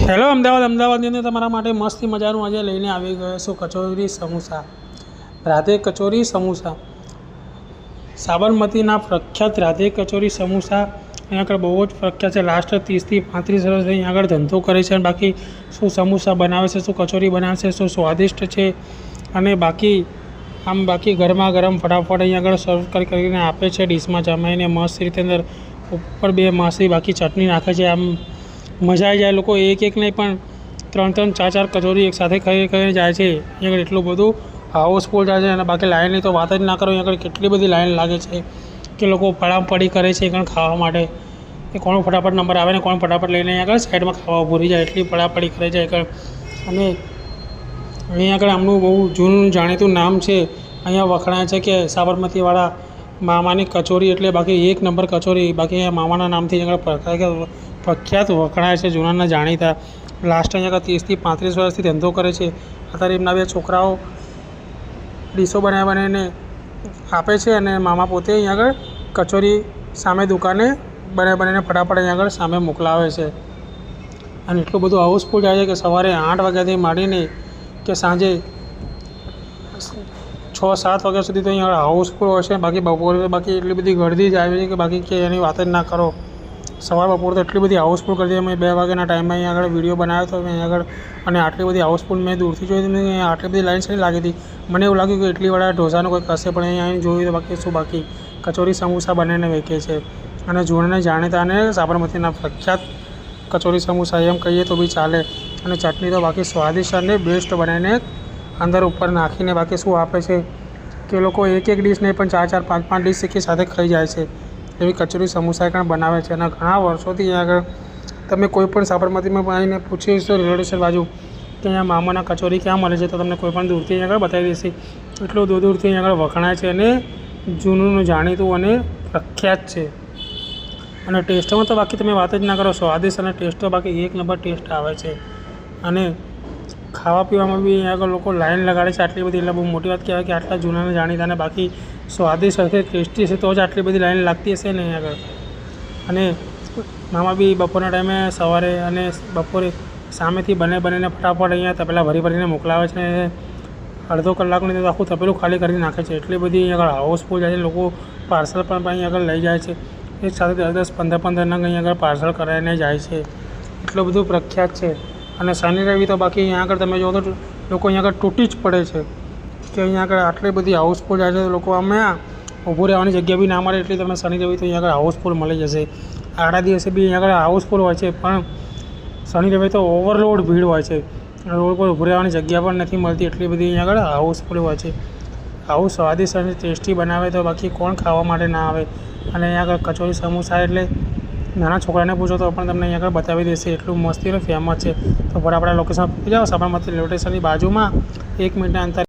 Hello અમદાવાદની અંદર તમારા માટે મસ્તી મજાનું આજે લઈને આવી ગયો છું કચોરી સમોસા. રાધે કચોરી સમોસા, સાબરમતીના પ્રખ્યાત રાધે કચોરી સમોસા અહીંયા આગળ બહુ જ પ્રખ્યાત છે. લાસ્ટ 30 થી 35 વર્ષ અહીંયા આગળ ધંધો કરે છે. અને બાકી શું સમોસા બનાવે છે, શું કચોરી બનાવે છે, શું સ્વાદિષ્ટ છે. અને બાકી ગરમા ગરમ ફટાફટ અહીંયા આગળ સર્વ કરીને આપે છે ડીશમાં જમાઈને મસ્ત રીતે. અંદર ઉપર બે માસી બાકી ચટણી નાખે છે. આમ મજા આવી જાય. લોકો એક નહીં પણ 3-3, 4-4 કચોરી એકસાથે ખાઈને જાય છે. અહીંયા આગળ એટલું બધું હાઉસફુલ જાય છે. અને બાકી લાઇનની તો વાત જ ના કરો. અહીંયા આગળ કેટલી બધી લાઇન લાગે છે કે લોકો પડાપડી કરે છે આગળ ખાવા માટે, કે કોણ ફટાફટ નંબર આવે ને કોણ ફટાફટ લઈને અહીંયા આગળ સાઈડમાં ખાવા ઊભું રહી જાય, એટલી પડાપડી કરે છે આગળ. અને અહીંયા આગળ આમનું બહુ જૂનું જાણીતું નામ છે. અહીંયા વખણાય છે કે સાબરમતીવાળા મામાની કચોરી એટલે બાકી એક નંબર કચોરી. બાકી અહીંયા મામાના નામથી આગળ પ્રખ્યાત વખણાય છે, જૂનાના જાણીતા. લાસ્ટ અહીંયા આગળ 30 થી 35 વર્ષથી ધંધો કરે છે. અત્યારે એમના બે છોકરાઓ ડીશો બનાવીને આપે છે અને મામા પોતે અહીંયા આગળ કચોરી સામે દુકાને બનાવીને ફટાફટ અહીંયા આગળ સામે મોકલાવે છે. અને એટલું બધું હાઉસફુલ જાય છે કે સવારે 8 વાગ્યાથી માંડીને કે સાંજે 6-7 વાગ્યા સુધી તો અહીંયા હાઉસફુલ હોય છે. બાકી બપોરે બાકી એટલી બધી ગળદી જ આવી છે કે બાકી કે એની વાત જ ના કરો. સવાર બપોર તો એટલી બધી હાઉસફુલ કરી દીધી. મેં 2 વાગ્યાના ટાઈમમાં અહીંયા આગળ વિડીયો બનાવ્યો હતો અહીંયા આગળ. અને આટલી બધી હાઉસફુલ મેં દૂરથી જોઈ હતી. આટલી બધી લાઇન નહીં લાગી હતી. મને એવું લાગ્યું કે એટલી વાળા ઢોસાનું કોઈ કશે, પણ અહીંયા આવીને જોયું તો બાકી શું બાકી કચોરી સમોસા બનાવીને વેચે છે. અને જૂનાને જાણીતા અને સાબરમતીના પ્રખ્યાત કચોરી સમોસા એમ કહીએ તો બી ચાલે. અને ચટણી તો બાકી સ્વાદિષ્ટ અને બેસ્ટ બનાવીને અંદર ઉપર નાખીને બાકી શું આપે છે કે લોકો એક ડીશ નહીં પણ 4-4, 5-5 ડીશ એકી સાથે ખાઈ જાય છે. એવી કચોરી સમોસા પણ બનાવે છે. અને ઘણા વર્ષોથી અહીંયા આગળ તમે કોઈ પણ સાબરમતીમાં આવીને પૂછીશો રિલેશન બાજુ કે અહીંયા મામાના કચોરી ક્યાં મળે છે, તો તમને કોઈ પણ દૂરથી અહીંયા આગળ બતાવી દેશે. એટલું દૂરથી અહીંયા આગળ વખણાય છે અને જૂનું જાણીતું અને પ્રખ્યાત છે. અને ટેસ્ટમાં તો બાકી તમે વાત જ ના કરો. સ્વાદિષ્ટ અને ટેસ્ટ તો બાકી એક નંબર ટેસ્ટ આવે છે. અને ખાવા પીવામાં બી અહીંયા આગળ લોકો લાઈન લગાડે છે આટલી બધી. એટલે બહુ મોટી વાત કહેવાય કે આટલા જૂનાને જાણીતા અને બાકી સ્વાદિષ્ટ હશે, ટેસ્ટી હશે તો જ આટલી બધી લાઈન લાગતી હશે ને અહીંયા આગળ. અને મામા બી બપોરના ટાઈમે સવારે અને બપોરે સામેથી બનીને ફટાફટ અહીંયા તપેલા ભરીને મોકલાવે છે. અડધો કલાકની તો આખું તપેલું ખાલી કરી નાખે છે. એટલી બધી અહીંયા આગળ હાઉસફુલ જાય છે. લોકો પાર્સલ પણ અહીંયા આગળ લઈ જાય છે. એક સાથે 10-10, 15-15 નંગ અહીંયા આગળ પાર્સલ કરાવીને જાય છે. એટલું બધું પ્રખ્યાત છે. અને શનિ રવિ તો બાકી અહીંયા આગળ તમે જુઓ તો લોકો અહીંયા આગળ તૂટી જ પડે છે કે અહીંયા આગળ આટલી બધી હાઉસફુલ જાય છે. લોકો અમે ઊભું રહેવાની જગ્યા બી ના મળે એટલી તમને શનિ રવિ તો અહીંયા આગળ હાઉસફુલ મળી જશે. આડા દિવસે બી અહીંયા આગળ હાઉસફુલ હોય છે, પણ શનિ રવિ તો ઓવરલોડ ભીડ હોય છે. રોડ પર ઊભું રહેવાની જગ્યા પણ નથી મળતી, એટલી બધી અહીંયા આગળ હાઉસફુલ હોય છે. આવું સ્વાદિષ્ટ અને ટેસ્ટી બનાવે તો બાકી કોણ ખાવા માટે ના આવે. અને અહીંયા આગળ કચોરી સમોસા એટલે નાના છોકરાને પૂછો તો પણ તમને અહીંયા આગળ બતાવી દેશે. એટલું મસ્તી અને ફેમસ છે. તો ફટાફટ લોકેશન પહોંચી જાઓ. સાબરમતી રેલવે સ્ટેશનની બાજુમાં 1 મિનિટના અંતરે